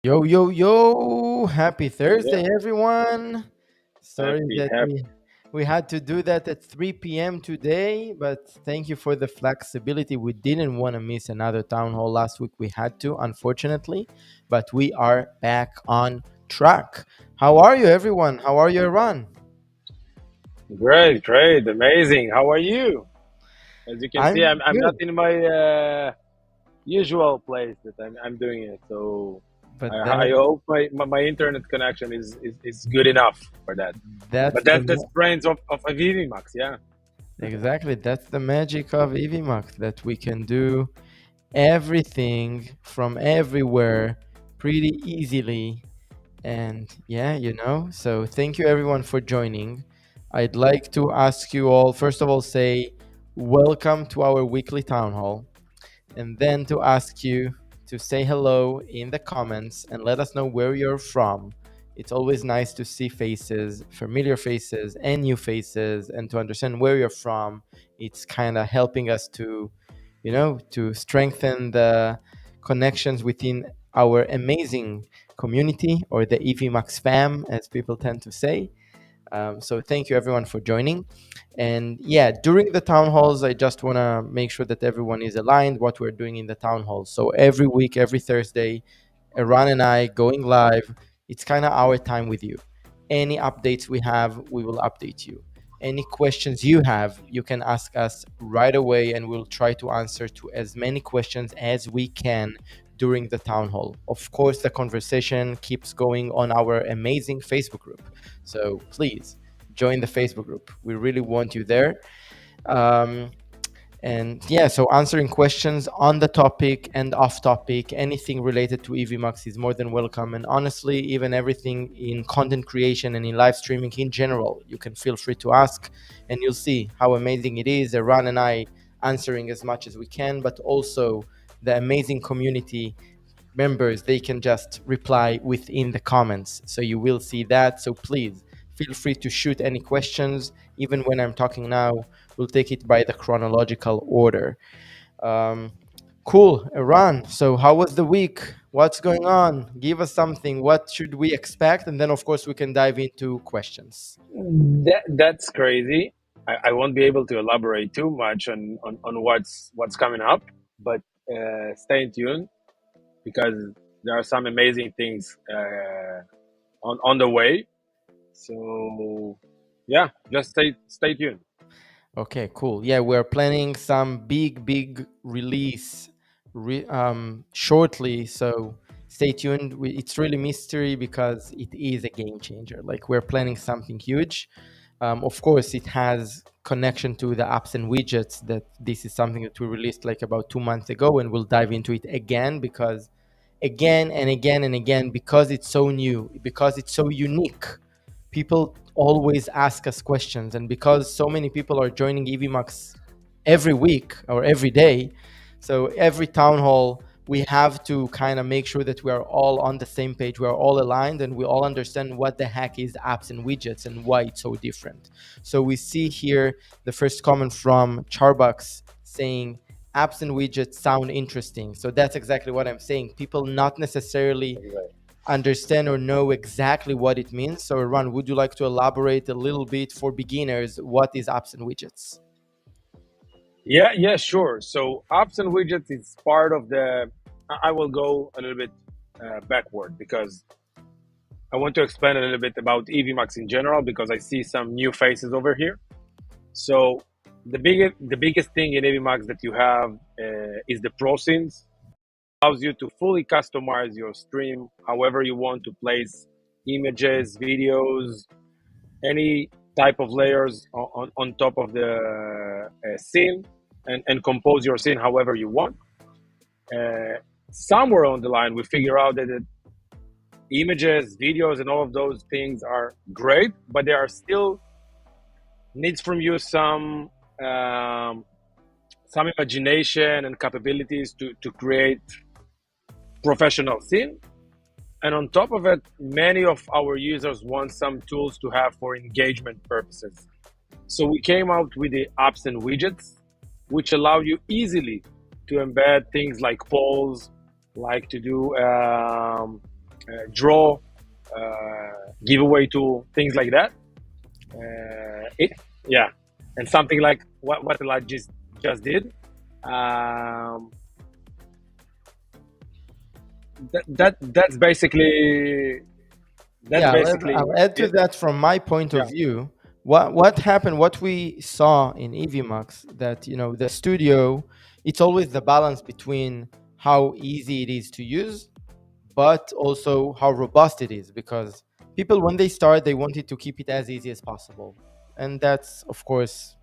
Yo, yo, yo! Happy Yeah, Thursday, everyone. Sorry happy, that happy. we had to do that at 3 p.m. today, but thank you for the flexibility. We didn't want to miss another town hall last week. We had to, unfortunately, but we are back on track. How are you, everyone? How are you, Iran? Great, great, amazing. How are you? As you can see, I'm I'm not good, in my usual place that I'm doing it. So but I hope my internet connection is good enough for that. that's But the that's brains of Evmux, yeah. exactly that's the magic of Evmux that we can do everything from everywhere pretty easily. And yeah, so thank you everyone for joining. I'd like to ask you all, first of all, say welcome to our weekly town hall, and then to ask you to say hello in the comments and let us know where you're from. It's always nice to see faces, familiar faces, and new faces, and to understand where you're from. It's kind of helping us to strengthen the connections within our amazing community, or the EVMAX fam, as people tend to say. So thank you everyone for joining. And yeah, during the town halls, I just want to make sure that everyone is aligned what we're doing in the town halls. So every week, every Thursday, Iran and I going live. It's kind of our time with you. Any updates we have, we will update you. Any questions you have, you can ask us right away, and we'll try to answer to as many questions as we can during the town hall. Of course, the conversation keeps going on our amazing Facebook group. So please join the Facebook group. We really want you there. Um, and yeah, so answering questions on the topic and off topic, anything related to EVMux is more than welcome. And honestly, even everything in content creation and in live streaming in general, you can feel free to ask, and you'll see how amazing it is. Eran and I answering as much as we can, but also the amazing community members, they can just reply within the comments. So you will see that. So please feel free to shoot any questions. Even when I'm talking now, we'll take it by the chronological order. Um, cool, Iran. So how was the week? What's going on? Give us something. What should we expect? And then, of course, we can dive into questions. That's crazy. I won't be able to elaborate too much on what's coming up, but stay tuned because there are some amazing things on the way. So yeah, just stay tuned. Okay, cool. Yeah, we're planning some big release shortly. So stay tuned. It's really mystery because it is a game changer. Like, we're planning something huge. Of course, it has connection to the apps and widgets. That this is something that we released like about 2 months ago, and we'll dive into it again because again and again and again, because it's so new, because it's so unique, people always ask us questions. And because so many people are joining EVMux every week or every day, so every town hall, we have to kind of make sure that we are all on the same page, we are all aligned, and we all understand what the heck is apps and widgets and why it's so different. So we see here the first comment from Charbucks saying apps and widgets sound interesting. So that's exactly what I'm saying. People not necessarily understand or know exactly what it means. So, Ron, would you like to elaborate a little bit for beginners? What is apps and widgets? Yeah, sure. So apps and widgets is part of the. I will go a little bit backward because I want to explain a little bit about EVMAX in general because I see some new faces over here. So the biggest thing in EVMAX that you have is the pro scenes. Allows you to fully customize your stream however you want to place images, videos, any type of layers on top of the scene and compose your scene however you want. Uh, somewhere on the line we figure out that images, videos, and all of those things are great, but there are still needs from you um, some imagination and capabilities to create professional scene. And on top of it, many of our users want some tools to have for engagement purposes. So we came out with the apps and widgets, which allow you easily to embed things like polls, like to do draw, giveaway tool, things like that. It, yeah, and something like what I just did. Um, that's basically Yeah, basically I'll add to it. that from my point Yeah, of view. What happened? What we saw in Evmux, that the studio, it's always the balance between how easy it is to use, but also how robust it is. Because people, when they start, they wanted to keep it as easy as possible, and that's of course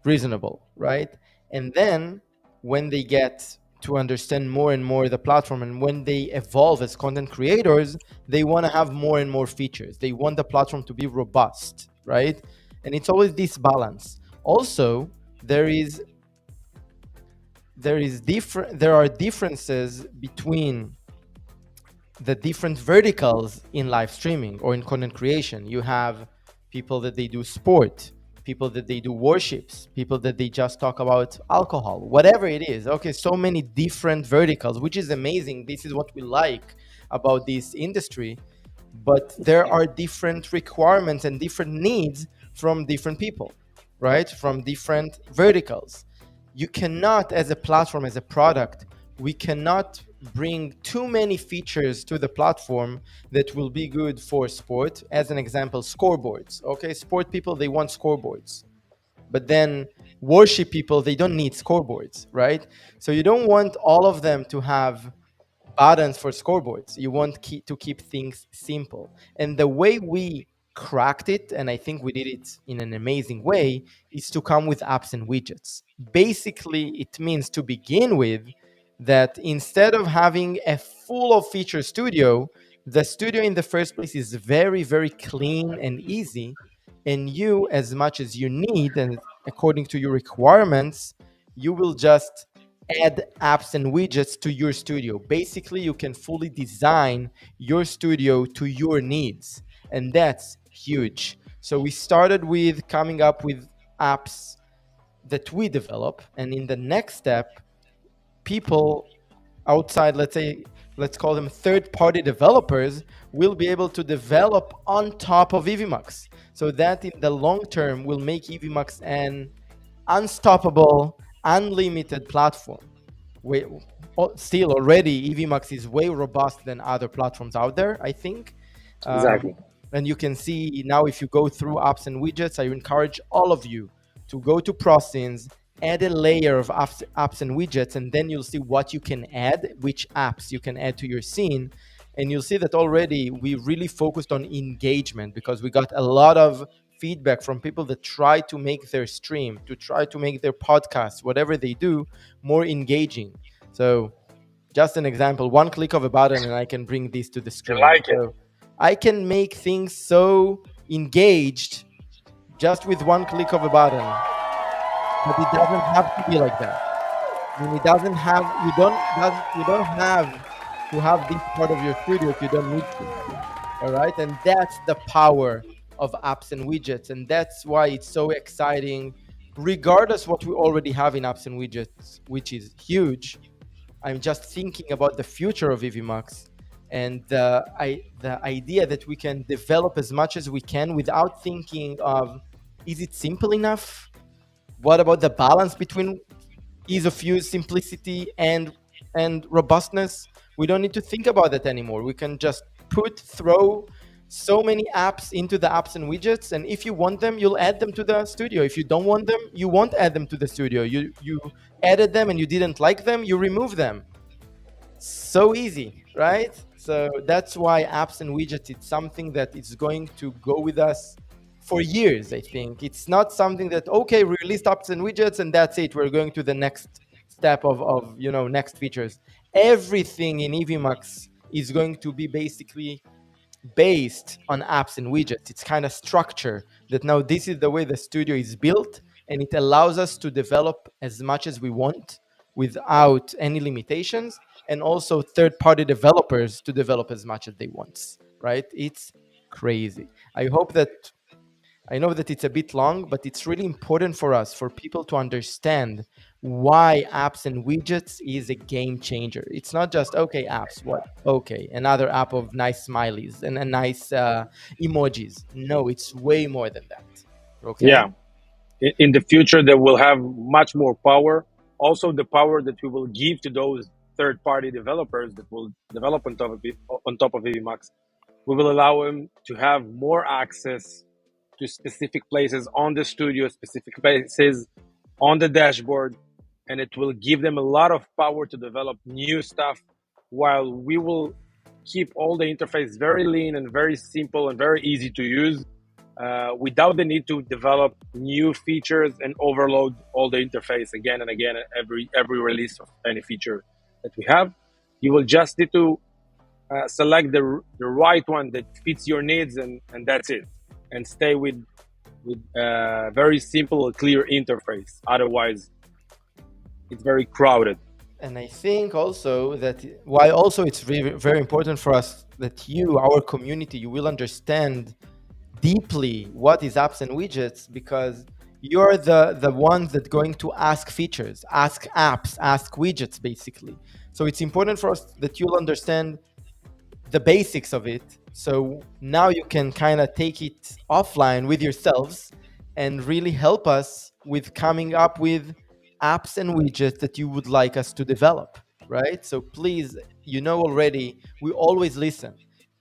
reasonable, right? And then when they get to understand more and more the platform, and when they evolve as content creators, they want to have more and more features. They want the platform to be robust, right? And it's always this balance. Also, there is there are differences between the different verticals in live streaming or in content creation. You have people that they do sport, people that they do worships, people that they just talk about alcohol, whatever it is. Okay, so many different verticals, which is amazing. This is what we like about this industry. But there are different requirements and different needs from different people, right? From different verticals. You cannot, as a platform, as a product, we cannot bring too many features to the platform that will be good for sport. As an example, scoreboards. Okay, sport people, they want scoreboards, but then worship people, they don't need scoreboards, right? So you don't want all of them to have buttons for scoreboards. You want to keep things simple. And the way we cracked it, and I think we did it in an amazing way, is to come with apps and widgets. Basically, it means, to begin with, that instead of having a full of feature studio, the studio in the first place is very, very clean and easy. And you, as much as you need, and according to your requirements, you will just add apps and widgets to your studio. Basically, you can fully design your studio to your needs, and that's huge. So we started with coming up with apps that we develop, and in the next step, people outside, let's call them third-party developers, will be able to develop on top of Evmux. So that in the long term will make Evmux an unstoppable, unlimited platform. We, still, already Evmux is way robust than other platforms out there, I think. exactly. And you can see now, if you go through apps and widgets, I encourage all of you to go to ProScenes, add a layer of apps and widgets, and then you'll see what you can add, which apps you can add to your scene. And you'll see that already we really focused on engagement, because we got a lot of feedback from people that try to make their stream, to try to make their podcast, whatever they do, more engaging. So just an example, one click of a button and I can bring this to the I screen. like it. So I can make things so engaged just with one click of a button, but it doesn't have to be like that. I mean, it doesn't have, you don't have to have this part of your studio if you don't need to. All right. And that's the power of apps and widgets. And that's why it's so exciting, regardless what we already have in apps and widgets, which is huge. I'm just thinking about the future of Evmux, and the idea that we can develop as much as we can without thinking of, is it simple enough? What about the balance between ease of use, simplicity, and robustness? We don't need to think about that anymore. We can just throw so many apps into the apps and widgets, and if you want them, you'll add them to the studio. If you don't want them, you won't add them to the studio. You added them and you didn't like them, you remove them. So easy, right? So that's why apps and widgets, it's something that is going to go with us for years. I think it's not something that, okay, we released apps and widgets and that's it, we're going to the next step of next features. everything in Evmux is going to be basically based on apps and widgets. It's kind of structure that now this is the way the studio is built, and it allows us to develop as much as we want without any limitations, and also third-party developers to develop as much as they want. Right? It's crazy. I know that it's a bit long, but it's really important for us, for people to understand why apps and widgets is a game changer. It's not just, okay, apps, what? Okay, another app of nice smileys and a nice emojis. No, it's way more than that. Okay? Yeah. In the future, they will have much more power. Also, the power that we will give to those third-party developers that will develop on top of Evmux, we will allow them to have more access to specific places on the studio, specific places on the dashboard, and it will give them a lot of power to develop new stuff, while we will keep all the interface very lean and very simple and very easy to use, without the need to develop new features and overload all the interface again and again every release of any feature that we have. You will just need to select the right one that fits your needs, and that's it, and stay with very simple, clear interface. Otherwise, it's very crowded. And I think also that why also it's very, very important for us that you, our community, you will understand deeply what is apps and widgets, because you're the ones that going to ask features, ask apps, ask widgets basically. So it's important for us that you'll understand the basics of it. So now you can kind of take it offline with yourselves and really help us with coming up with apps and widgets that you would like us to develop, right? So please, you know already, we always listen.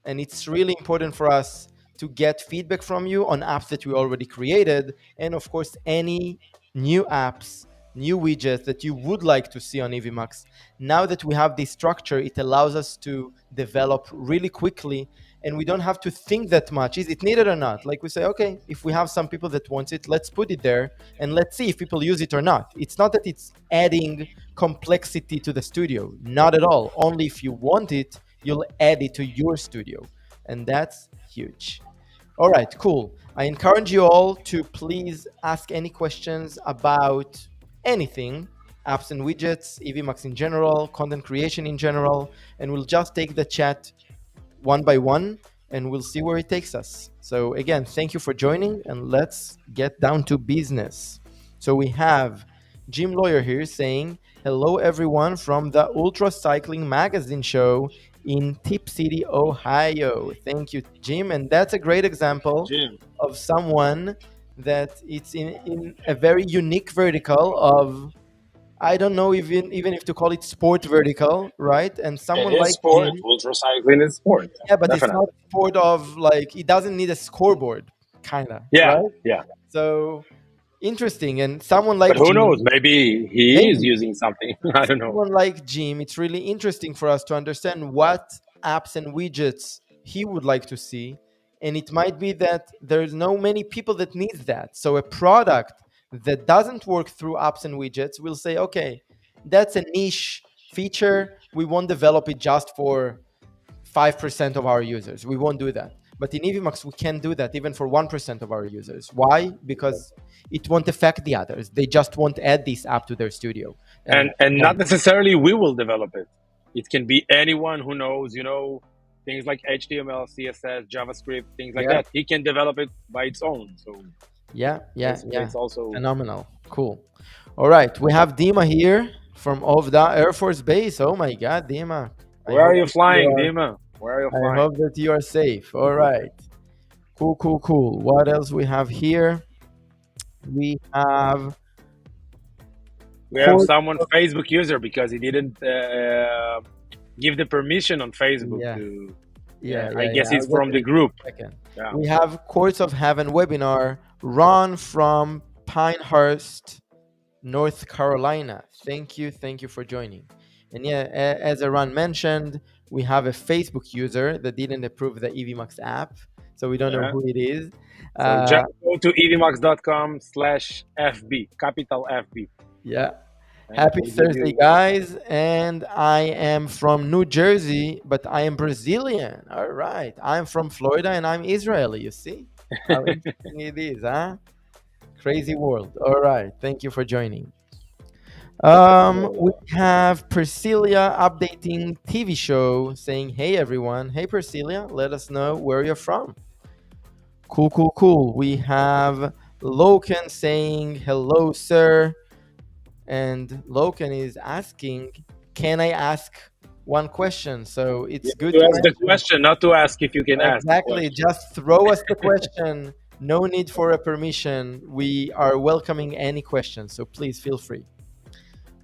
And it's really important for us to get feedback from you on apps that we already created. And of course, any new apps, new widgets that you would like to see on Evmux. Now that we have this structure, it allows us to develop really quickly, and we don't have to think that much. Is it needed or not? Like we say, okay, if we have some people that want it, let's put it there and let's see if people use it or not. It's not that it's adding complexity to the studio. Not at all. Only if you want it, you'll add it to your studio. And that's huge. All right, cool. I encourage you all to please ask any questions about anything, apps and widgets, Evmux in general, content creation in general, and we'll just take the chat one by one and we'll see where it takes us. So again, thank you for joining, and let's get down to business. So we have Jim Lawyer here saying, hello everyone from the Ultra Cycling Magazine show in Tip City, Ohio. Thank you, Jim. And that's a great example Jim. of someone that it's in a very unique vertical of, I don't know even if to call it sport vertical, right? And It someone is like sport. Jim, Ultra cycling is sport. yeah, but it's Definitely. not sport of like, it doesn't need a scoreboard, kind of, Yeah, right? yeah. So interesting. And someone But like who knows? Jim, Maybe he is maybe using something. I don't know. someone like Jim, it's really interesting for us to understand what apps and widgets he would like to see. And it might be that there's no many people that needs that. So a product that doesn't work through apps and widgets will say, okay, that's a niche feature. We won't develop it just for 5% of our users. We won't do that. But in Evmux, we can do that even for 1% of our users. Why? Because it won't affect the others. They just won't add this app to their studio. And And not necessarily we will develop it. It can be anyone who knows, things like HTML, CSS, JavaScript, things like yeah, that. He can develop it by its own. So basically, yeah. it's also. Phenomenal. Cool. All right. We have Dima here from Ovda Air Force Base. Oh my God, Dima. I Where are hope you that you flying, are Dima? Where are you I flying? hope that you are safe. All right. Cool, cool, cool. What else we have here? We have We have course someone of, Facebook user because he didn't give the permission on Facebook yeah, to. yeah, Yeah, I yeah, guess yeah. I'll he's get from to the it in group. a second. Yeah. We have Course of Heaven webinar, Ron from Pinehurst, North Carolina. Thank you for joining. And yeah, as Ron mentioned, we have a Facebook user that didn't approve the Evmux app, so we don't know Yeah. who it is. So just Uh, go to edmax.com/FB, capital FB. yeah, and Happy we'll give Thursday, you. guys. And I am from New Jersey, but I am Brazilian. All right. I'm from Florida and I'm Israeli. You see how interesting it is, huh? Crazy world. All right. Thank you for joining. We have Priscilla updating TV show saying, hey, everyone. Hey, Priscilla, let us know where you're from. Cool, cool, cool. We have Loken saying, hello, sir. And Loken is asking, can I ask one question? So You it's have good to to ask the mention. question, not to ask if you can ask the Exactly. question. Just throw us the question. No need for a permission. We are welcoming any questions. So please feel free.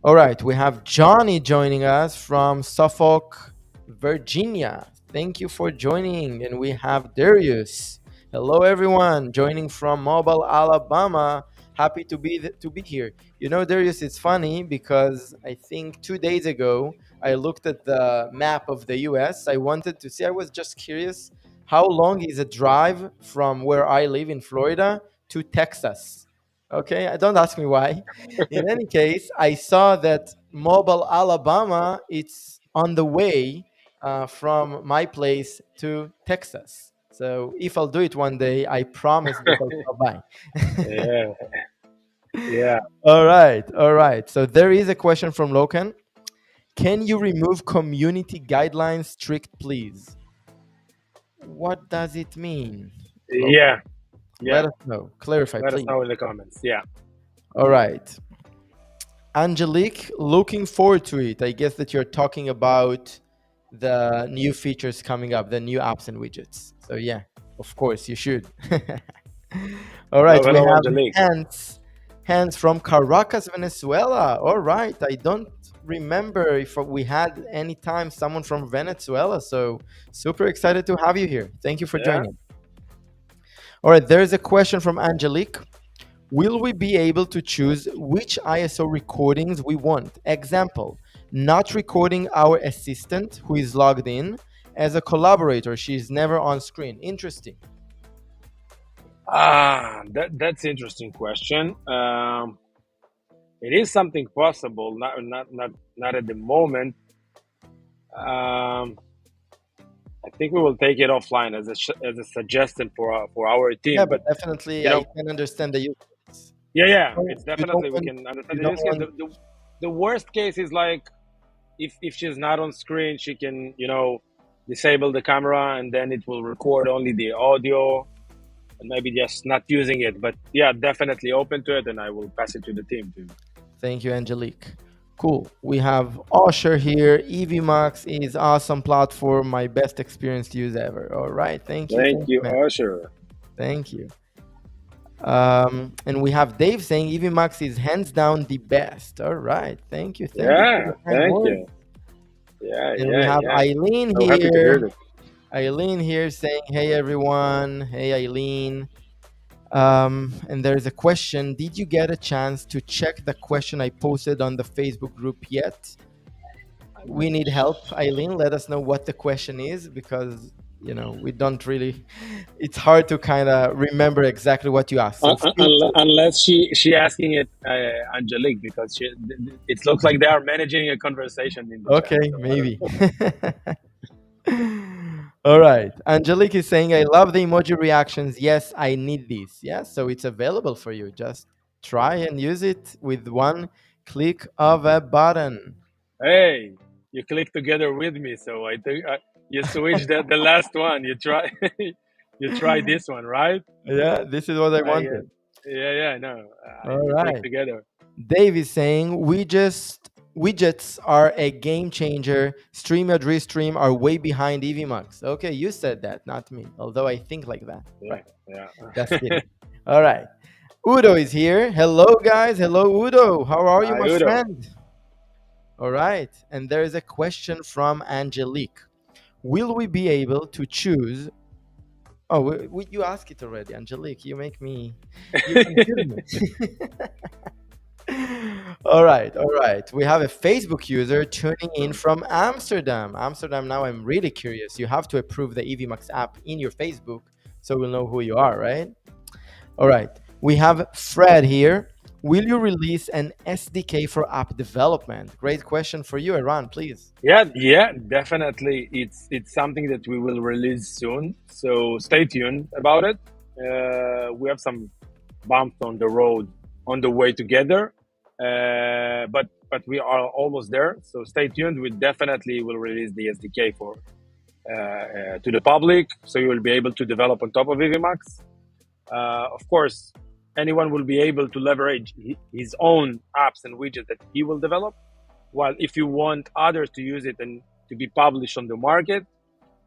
All right, we have Johnny joining us from Suffolk, Virginia. Thank you for joining. And we have Darius. Hello, everyone, joining from Mobile, Alabama. Happy to be here. You know, Darius, it's funny because I think 2 days ago I looked at the map of the U.S. I wanted to see. I was just curious how long is a drive from where I live in Florida to Texas. Okay, don't ask me why. In any case, I saw that Mobile, Alabama, it's on the way from my place to Texas. So if I'll do it one day, I promise that I'll stop by. Yeah, yeah. All right, all right. So there is a question from Loken. Can you remove community guidelines strict, please? What does it mean, Loken? Yeah, Let yeah. us know. Clarify, Let us please. know in the comments. Yeah. All right. Angelique, looking forward to it. I guess that you're talking about the new features coming up, the new apps and widgets. So yeah, of course you should. All Hello, right, we hello, have Angelique. Hans from Caracas, Venezuela. All right, I don't remember if we had any time someone from Venezuela. So super excited to have you here. Thank you for Yeah. joining. All right, there's a question from Angelique. Will we be able to choose which ISO recordings we want? Example, not recording our assistant who is logged in as a collaborator. She's never on screen. Interesting. That's interesting question. It is something possible, not at the moment. Um, I think we will take it offline as as a suggestion for our Yeah, team. but But definitely you I know, can understand the use case. yeah, yeah, Oh, it's you don't definitely we want can you understand the don't use case. want The worst case is like if she's not on screen, she can disable the camera and then it will record only the audio and maybe just not using it. But yeah, definitely open to it, and I will pass it to the team too. Thank you, Angelique. Cool. We have Osher here. Evmux is awesome platform. My best experience to use ever. All right. Thank Thank you, you, man. Usher. Thank you. And we have Dave saying Evmux is hands down the best. All right. Thank you for Yeah, the kind thank words. you. Yeah, And we yeah, have yeah. Eileen So happy to hear here. this. Eileen here saying, hey, everyone. Hey, Eileen. And there's a question. Did you get a chance to check the question I posted on the Facebook group yet? We need help, Eileen. Let us know what the question is because, we don't really, it's hard to kind of remember exactly what you asked. So feel free. Unless she asking it Angelique because it looks like they are managing a conversation in the chat. Okay, So I don't maybe. know. All right. Angelique is saying, I love the emoji reactions. Yes, I need these. Yeah, so it's available for you. Just try and use it with one click of a button. Hey, you click together with me, so I think you switch the last one. You try you try this one, right? Yeah, this is what I I wanted. Yeah, yeah, no. All You click right. together. Dave is saying, widgets are a game changer. StreamYard Restream are way behind Evmux. Okay, you said that, not me. Although I think like that. Yeah, Right. yeah. Just kidding. All right. Udo is here. Hello, guys. Hello, Udo. How are you, Hi, my Udo. friend? All right. And there is a question from Angelique. Will we be able to choose? Oh, you ask it already, Angelique. You confuse me. All right, all right. We have a Facebook user tuning in from Amsterdam. Amsterdam, now I'm really curious. You have to approve the EVMAX app in your Facebook so we'll know who you are, right? All right. We have Fred here. Will you release an SDK for app development? Great question for you, Eran, please. Yeah, yeah, definitely. It's something that we will release soon. So stay tuned about it. We have some bumps on the road on the way together, but we are almost there. So stay tuned. We definitely will release the SDK for to the public, so you will be able to develop on top of Evmux. Of course, anyone will be able to leverage his own apps and widgets that he will develop. While if you want others to use it and to be published on the market,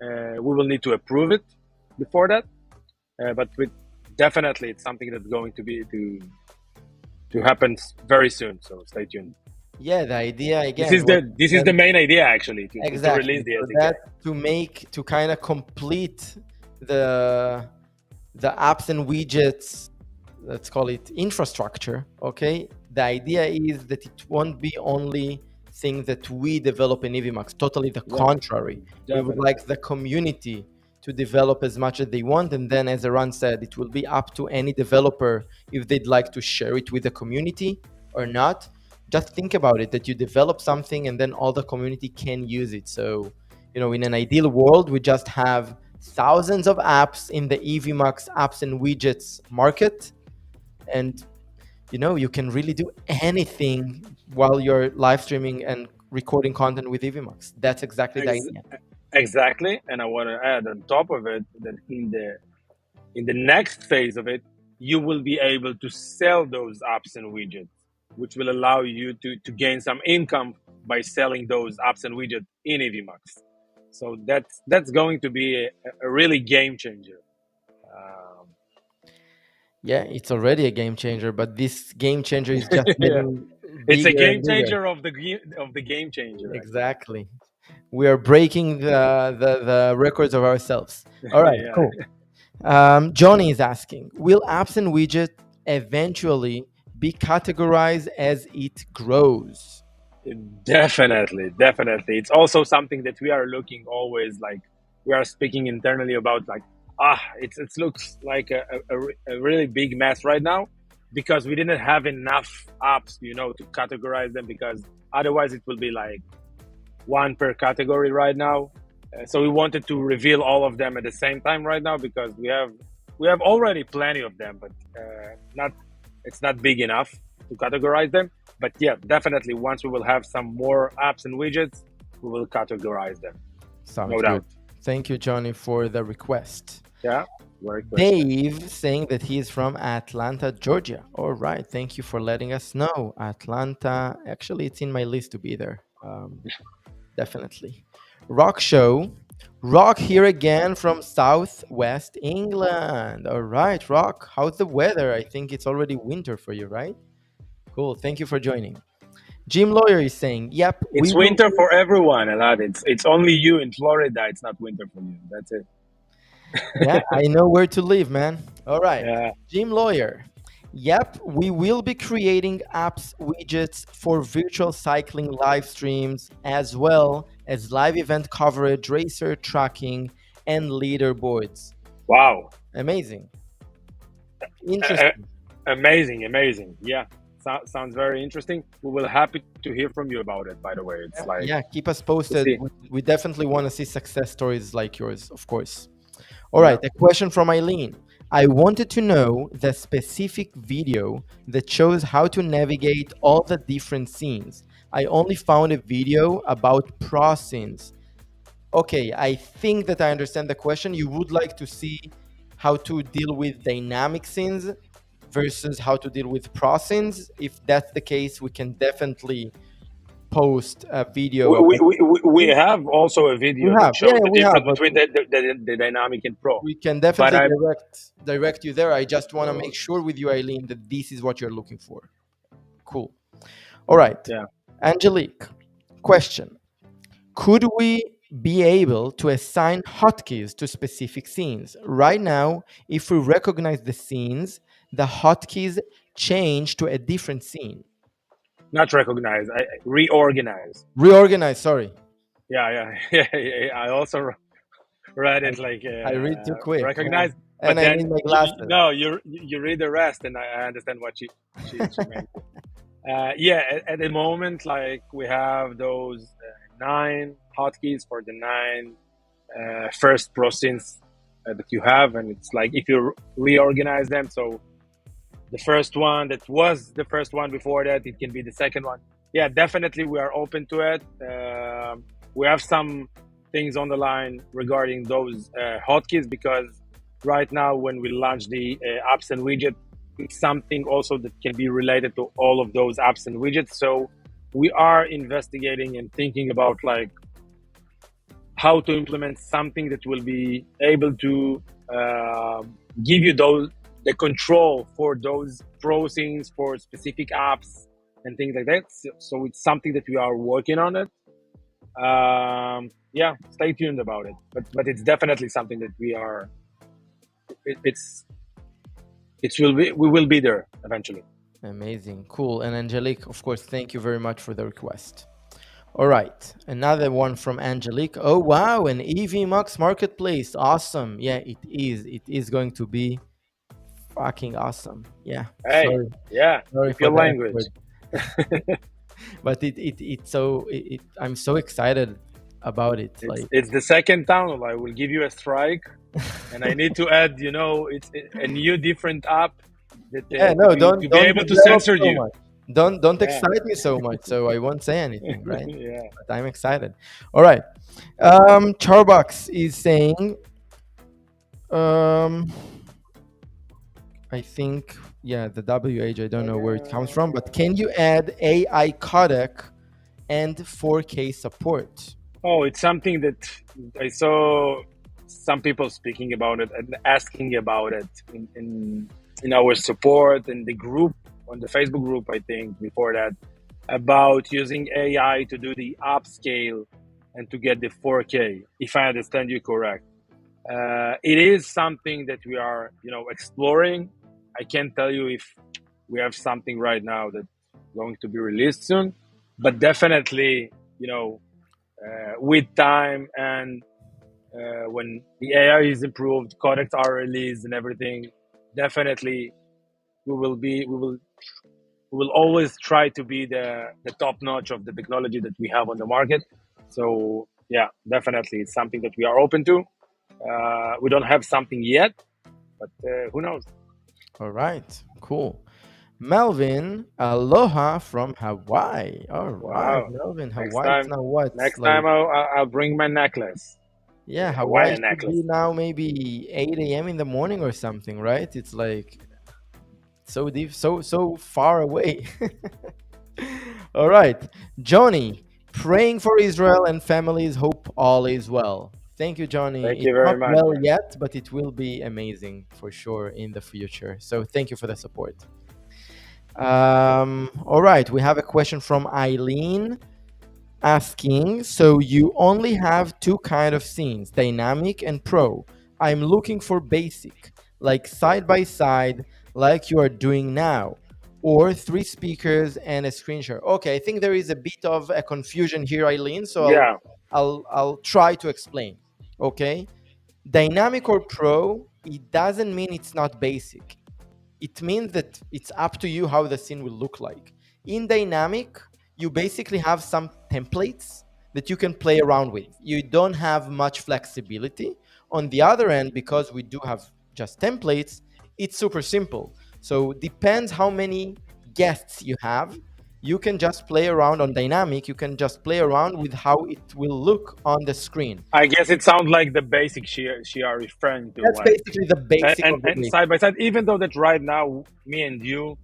we will need to approve it before that. But definitely, it's something that's going to be to happen very soon. So stay tuned. Yeah, the idea This again is was the main idea actually to exactly release the so SDK. that to kind of complete the apps and widgets, let's call it infrastructure. Okay, the idea is that it won't be only things that we develop in Evmux. Totally the Yeah, contrary. We would definitely. like the community to develop as much as they want, and then, as Eran said, it will be up to any developer if they'd like to share it with the community or not. Just think about it, that you develop something and then all the community can use it. So, in an ideal world, we just have thousands of apps in the Evmux apps and widgets market, and you can really do anything while you're live streaming and recording content with Evmux. That's exactly the Ex- idea. exactly, and I want to add on top of it that in the next phase of it, you will be able to sell those apps and widgets, which will allow you to gain some income by selling those apps and widgets in Evmux. So that's going to be a really game changer. Um, Yeah, it's already a game changer, but this game changer is just yeah, getting it's a bigger game and bigger. changer of the game changer, actually. Exactly. We are breaking the records of ourselves. All right, Yeah, cool. Johnny is asking, will apps and widgets eventually be categorized as it grows? definitely, definitely. It's also something that we are looking always like we are speaking internally about like it looks like a really big mess right now because we didn't have enough apps, to categorize them because otherwise it will be like one per category right now. So we wanted to reveal all of them at the same time right now because we have already plenty of them, but not it's not big enough to categorize them. But yeah, definitely once we will have some more apps and widgets, we will categorize them. Sounds No good. doubt. Thank you, Johnny, for the request. Yeah, very good. Dave saying that he is from Atlanta, Georgia. All right. Thank you for letting us know. Atlanta, actually, it's in my list to be there. Definitely. Rock Show. Rock here again from Southwest England. All right, Rock. How's the weather? I think it's already winter for you, right? Cool. Thank you for joining. Jim Lawyer is saying, yep, we It's will. winter for everyone, Elad. It's only you in Florida. It's not winter for you. That's it. Yeah, I know where to live, man. All right. Yeah. Jim Lawyer. Yep, we will be creating apps widgets for virtual cycling live streams as well as live event coverage, racer tracking, and leaderboards. Wow. Amazing. Uh, Interesting. amazing, amazing. Yeah. Sounds very interesting. We will happy to hear from you about it. By the way, it's like Yeah, keep us to posted. see. We definitely want to see success stories like yours, of course. All right, a question from Eileen. I wanted to know the specific video that shows how to navigate all the different scenes. I only found a video about pro scenes. Okay, I think that I understand the question. You would like to see how to deal with dynamic scenes versus how to deal with pro scenes. If that's the case, we can definitely post a video We, about. we, we, we have also a We video that have, yeah, shows the we have, difference but between the dynamic and pro. we can But definitely I direct you there. I just want to make sure with you, Eileen, that this is what you're looking for. Cool. All right. yeah. Angelique, question. Could we be able to assign hotkeys to specific scenes? Right now, if we recognize the scenes, the hotkeys change to a different scene. Not recognize. I reorganize. Reorganize, sorry. Yeah, yeah, yeah. I also read it like I read too quick. recognize. And But I then need my glasses. no, you read the rest, and I understand what she meant. Yeah, at the moment, like we have those nine hotkeys for the nine first processes that you have, and it's like if you reorganize them, so the first one that was the first one before that, it can be the second one. Yeah, definitely, we are open to it. We have some things on the line regarding those hotkeys because right now, when we launch the apps and widget, it's something also that can be related to all of those apps and widgets. So we are investigating and thinking about like how to implement something that will be able to uh, give you those the control for those processings for specific apps and things like that. So it's something that we are working on it. Yeah, stay tuned about it. But it's definitely something that we are. It's will be we will be there eventually. Amazing. Cool. And Angelique, of course, thank you very much for the request. All right. Another one from Angelique. Oh, wow. An Evmux marketplace. Awesome. Yeah, it is. It is going to be fucking awesome. Yeah. Hey, yeah, Sorry keep for your the F language. word. But I'm so excited about it. Like, It's the second town. I will give you a strike, and I need to add. It's a new different app that yeah, no, to be don't able to develop censor so you. much. Don't Yeah, excite me so much, so I won't say anything, right? yeah. But I'm excited. All right. Charbox is saying, um, I think, yeah, the WH, I don't know where it comes from, but can you add AI codec and 4K support? Oh, it's something that I saw some people speaking about it and asking about it in our support in the group on the Facebook group. I think before that about using AI to do the upscale and to get the 4K. If I understand you correct, it is something that we are exploring. I can't tell you if we have something right now that's going to be released soon, but definitely with time and when the AI is improved, codecs are released and everything, definitely we will always try to be the top notch of the technology that we have on the market. So yeah, definitely it's something that we are open to. We don't have something yet, but who knows? All right, cool. Melvin, aloha from Hawaii. All right, Wow. Melvin, Next Hawaii. It's time, now what? next Like, time I'll bring my necklace, yeah, the Hawaii Hawaiian should be necklace. now maybe 8 a.m. in the morning or something, right? It's like so deep, so far away. All right, Johnny, praying for Israel and families. Hope all is well. Thank you, Johnny. Thank you It's very not much, well man. yet, but it will be amazing for sure in the future. So thank you for the support. All right, we have a question from Eileen asking, so you only have two kind of scenes, dynamic and pro. I'm looking for basic, like side by side, like you are doing now, or three speakers and a screen share. Okay, I think there is a bit of a confusion here, Eileen, so Yeah, I'll try to explain. Okay, dynamic or pro, it doesn't mean it's not basic. It means that it's up to you how the scene will look like. In dynamic, you basically have some templates that you can play around with. You don't have much flexibility. On the other end, because we do have just templates, it's super simple. So depends how many guests you have. You can just play around on dynamic. You can just play around with how it will look on the screen. I guess it sounds like the basic she are referring to, That's like basically the basic of the and basic. side by side. Even though that right now, me and you,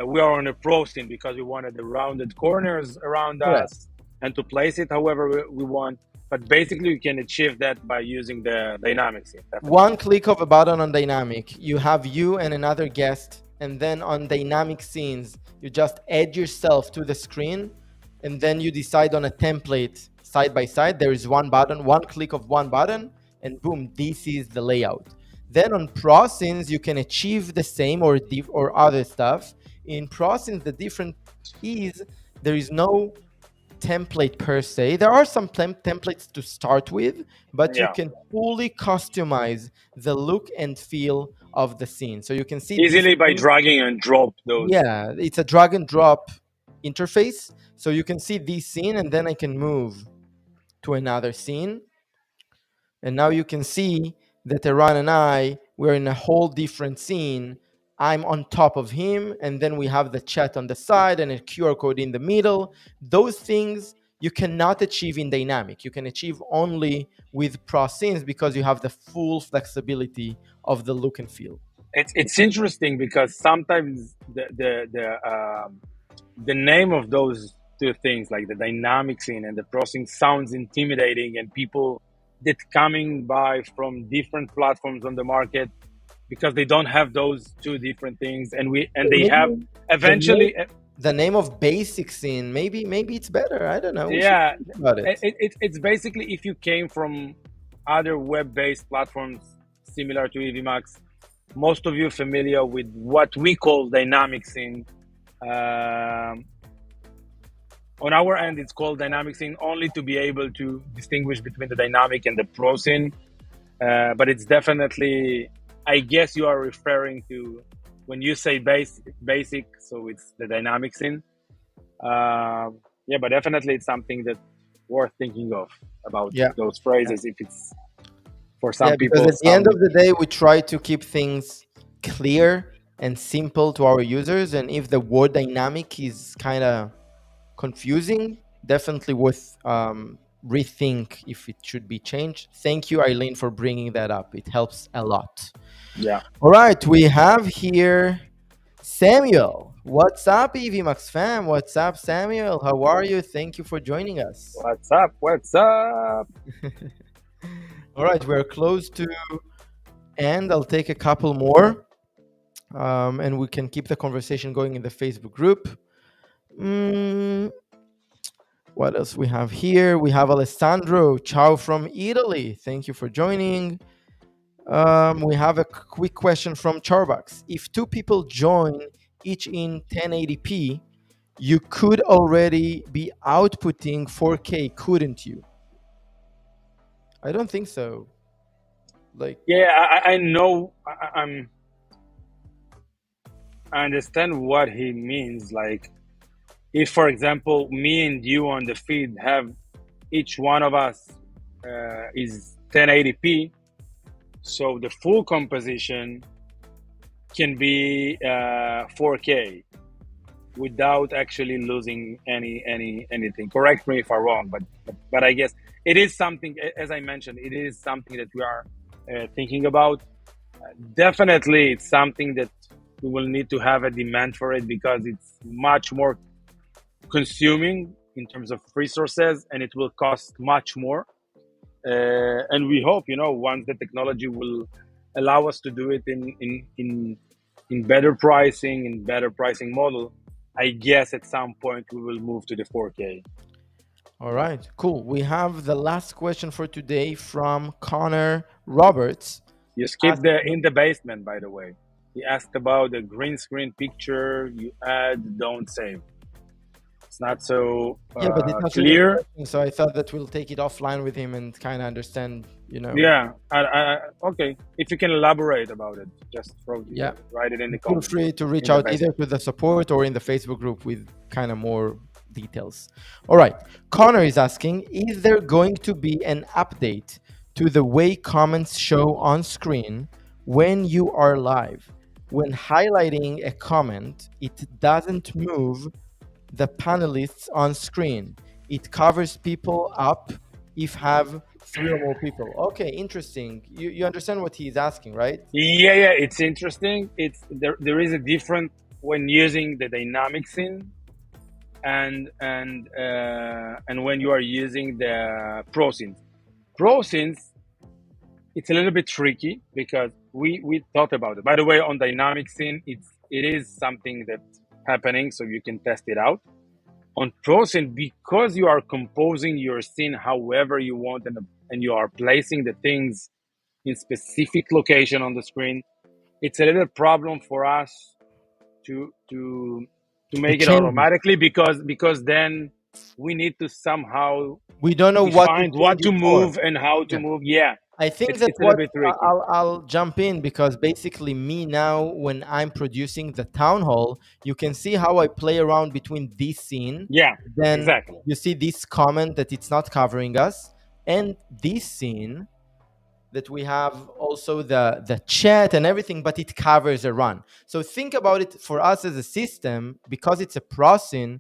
we are on a pro scene because we wanted the rounded corners around Correct. us and to place it however we want. But basically, you can achieve that by using the dynamic scene. Definitely. One click of a button on dynamic, you have you and another guest, and then on dynamic scenes, you just add yourself to the screen, and then you decide on a template side by side. There is one button, one click of one button, and boom, this is the layout. Then on pro scenes, you can achieve the same or other stuff. In pro scenes, the difference is there is no template per se. There are some templates to start with, but you Yeah, can fully customize the look and feel of the scene. So you can see this easily by scene. dragging and drop those. Yeah, it's a drag and drop interface. So you can see this scene, and then I can move to another scene. And now you can see that Iran and I, we're in a whole different scene. I'm on top of him, and then we have the chat on the side and a QR code in the middle. Those things you cannot achieve in dynamic. You can achieve only with pro scenes because you have the full flexibility of the look and feel. It's interesting because sometimes the name of those two things, like the dynamic scene and the processing, sounds intimidating, and people that coming by from different platforms on the market because they don't have those two different things, and they have Maybe the name, eventually. the name of basic scene, maybe it's better. I don't know. We should Yeah, think about it. it's basically if you came from other web-based platforms similar to Evmux, most of you familiar with what we call dynamic scene. Um, on our end, it's called dynamic scene only to be able to distinguish between the dynamic and the pro scene. But it's definitely, I guess you are referring to when you say basic, so it's the dynamic scene. Yeah, but definitely it's something that worth thinking of about Yeah. those phrases if it's for Yeah, some because people at the end sounding. of the day, we try to keep things clear and simple to our users. And if the word dynamic is kind of confusing, definitely worth rethink if it should be changed. Thank you, Eileen, for bringing that up. It helps a lot. Yeah. All right, we have here Samuel. What's up, Evmux fam? What's up, Samuel? How are you? Thank you for joining us. What's up? What's up? All right, we're close to end. I'll take a couple more, and we can keep the conversation going in the Facebook group. Mm, what else we have here? We have Alessandro. Ciao from Italy. Thank you for joining. We have a quick question from Charbucks. If two people join each in 1080p, you could already be outputting 4K, couldn't you? I don't think so. Like, Yeah, I know. I understand what he means. Like, if, for example, me and you on the feed have each one of us is 1080p, so the full composition can be 4K without actually losing anything. Correct me if I'm wrong, but I guess it is something. As I mentioned, it is something that we are thinking about. Definitely, it's something that we will need to have a demand for it because it's much more consuming in terms of resources, and it will cost much more. And we hope, once the technology will allow us to do it in better pricing, in better pricing model, I guess at some point we will move to the 4K. all right, cool. We have the last question for today from Connor Roberts. You skipped the in the basement, by the way. He asked about the green screen picture you add, don't save. It's not so Yeah, but it's not really clear. interesting, so I thought that we'll take it offline with him and kind of understand. Yeah, okay. If you can elaborate about it, just Yeah. write it in the Feel comments. free to reach In the out either basement. to the support or in the Facebook group with kind of more details. All right. Connor is asking, is there going to be an update to the way comments show on screen when you are live? When highlighting a comment, it doesn't move the panelists on screen. It covers people up if have three or more people. Okay, interesting. You understand what he's asking, right? Yeah, it's interesting. It's there is a difference when using the dynamic scene and when you are using the pro scenes. Pro scenes, it's a little bit tricky because we thought about it. By the way, on dynamic scene, it is something that's happening, so you can test it out. On pro scene, because you are composing your scene however you want and you are placing the things in specific location on the screen, it's a little problem for us to make To it change it. automatically because then we need to somehow We don't know what to define change what to it for. move and how to Yeah. move. Yeah, I think that it's a little what bit tricky. I'll jump in because basically me now when I'm producing the town hall, you can see how I play around between this scene. Yeah, Then exactly. you see this comment that it's not covering us, and this scene that we have also the chat and everything, but it covers a run. So think about it for us as a system, because it's a process.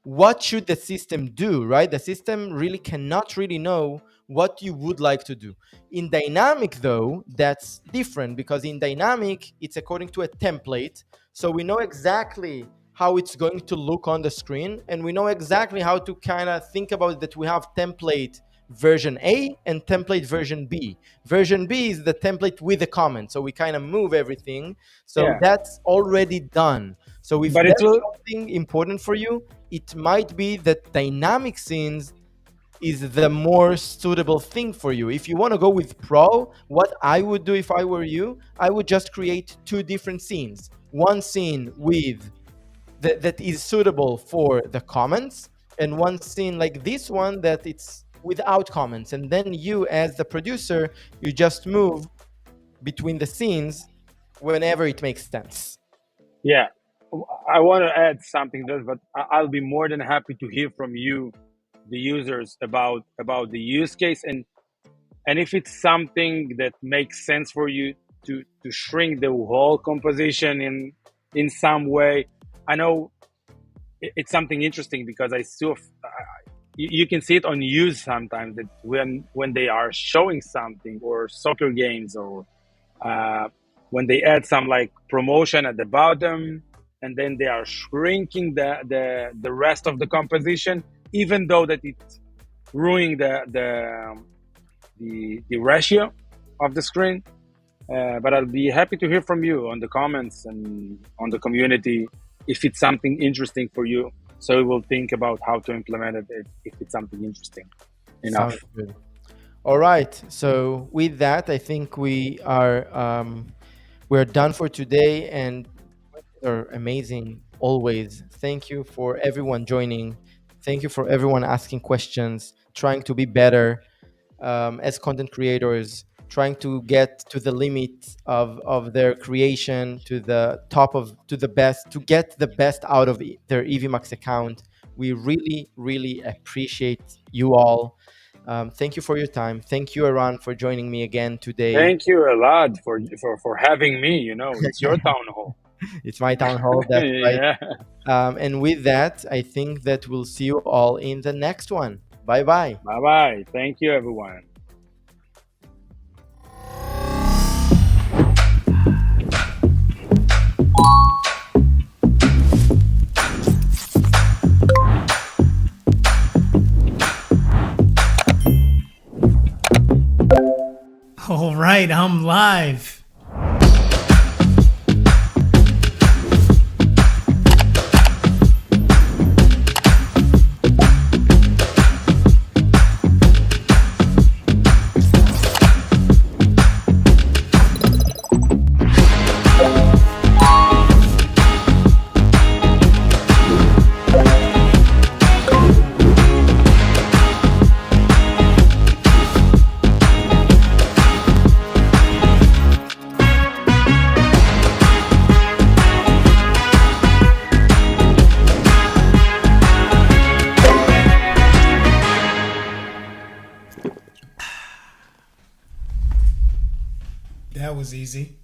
What should the system do, right? The system really cannot really know what you would like to do. In dynamic, though, that's different because in dynamic, it's according to a template. So we know exactly how it's going to look on the screen, and we know exactly how to kind of think about it, that we have template version A and template version B. Version B is the template with the comment. So we kind of move everything. So Yeah, that's already done. So if but it that's will. something important for you, it might be that dynamic scenes is the more suitable thing for you. If you want to go with pro, what I would do if I were you, I would just create two different scenes. One scene with that is suitable for the comments, and one scene like this one that it's without comments, and then you as the producer, you just move between the scenes whenever it makes sense. Yeah, I want to add something to this, but I'll be more than happy to hear from you, the users, about the use case, and if it's something that makes sense for you to shrink the whole composition in some way. I know it's something interesting because I still you can see it on news sometimes that when they are showing something or soccer games or uh, when they add some like promotion at the bottom and then they are shrinking the rest of the composition, even though that it's ruining the ratio of the screen. But I'll be happy to hear from you on the comments and on the community if it's something interesting for you. So we will think about how to implement it if it's something interesting enough. Sounds good. All right. So with that, I think we're done for today, and are amazing always. Thank you for everyone joining. Thank you for everyone asking questions, trying to be better as content creators, trying to get to the limit of their creation, to the top of to the best, to get the best out of their Evmux account. We really, really appreciate you all. Thank you for your time. Thank you, Aran, for joining me again today. Thank you a lot for having me. You know, it's your town hall. It's my town hall, that's right. Yeah. And with that, I think that we'll see you all in the next one. Bye bye. Bye bye. Thank you, everyone. All right, I'm live. That was easy.